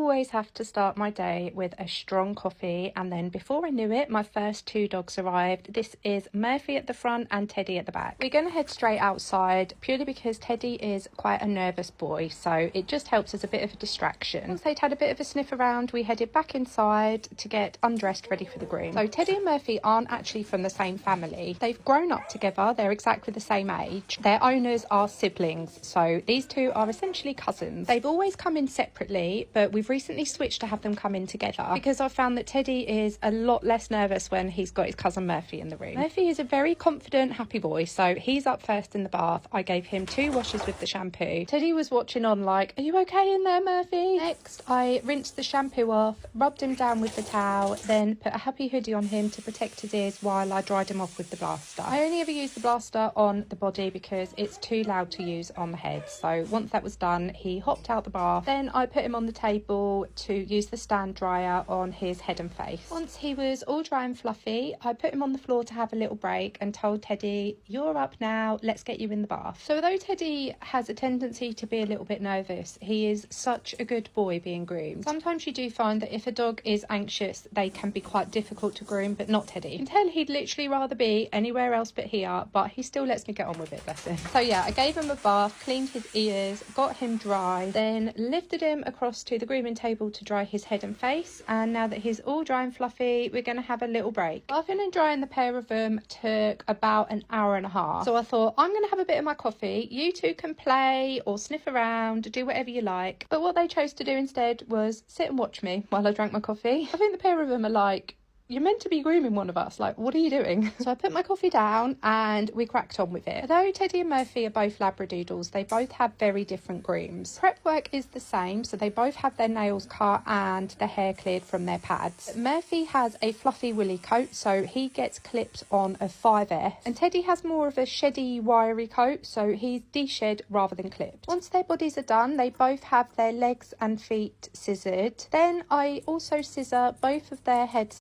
always have to start my day with a strong coffee, and then before I knew it, my first two dogs arrived. This is Murphy at the front and Teddy at the back. We're going to head straight outside purely because Teddy is quite a nervous boy, so it just helps as a bit of a distraction. Once they'd had a bit of a sniff around, we headed back inside to get undressed ready for the groom. So Teddy and Murphy aren't actually from the same family. They've grown up together. They're exactly the same age. Their owners are siblings, so these two are essentially cousins. They've always come in separately, but we've recently switched to have them come in together because I've found that Teddy is a lot less nervous when he's got his cousin Murphy in the room. Murphy is a very confident, happy boy, so he's up first in the bath. I gave him 2 washes with the shampoo. Teddy was watching on like, are you okay in there, Murphy? Next, I rinsed the shampoo off, rubbed him down with the towel, then put a happy hoodie on him to protect his ears while I dried him off with the blaster. I only ever use the blaster on the body because it's too loud to use on the head. So once that was done, he hopped out the bath. Then I put him on the table to use the stand dryer on his head and face. Once he was all dry and fluffy, I put him on the floor to have a little break and told Teddy, you're up now, let's get you in the bath. So although Teddy has a tendency to be a little bit nervous, he is such a good boy being groomed. Sometimes you do find that if a dog is anxious, they can be quite difficult to groom, but not Teddy. You can tell he'd literally rather be anywhere else but here, but he still lets me get on with it, bless him. So yeah, I gave him a bath, cleaned his ears, got him dry, then lifted him across to the grooming table to dry his head and face, and now that he's all dry and fluffy, we're going to have a little break. Bathing and drying the pair of them took about an hour and a half, so I thought I'm going to have a bit of my coffee, you two can play or sniff around, do whatever you like. But what they chose to do instead was sit and watch me while I drank my coffee. I think the pair of them are like, you're meant to be grooming one of us, like what are you doing? So I put my coffee down and we cracked on with it. Although Teddy and Murphy are both labradoodles, they both have very different grooms. Prep work is the same, so they both have their nails cut and the hair cleared from their pads. Murphy has a fluffy woolly coat, so he gets clipped on a 5F, and Teddy has more of a sheddy wiry coat, so he's de-shed rather than clipped. Once their bodies are done, they both have their legs and feet scissored. Then I also scissor both of their heads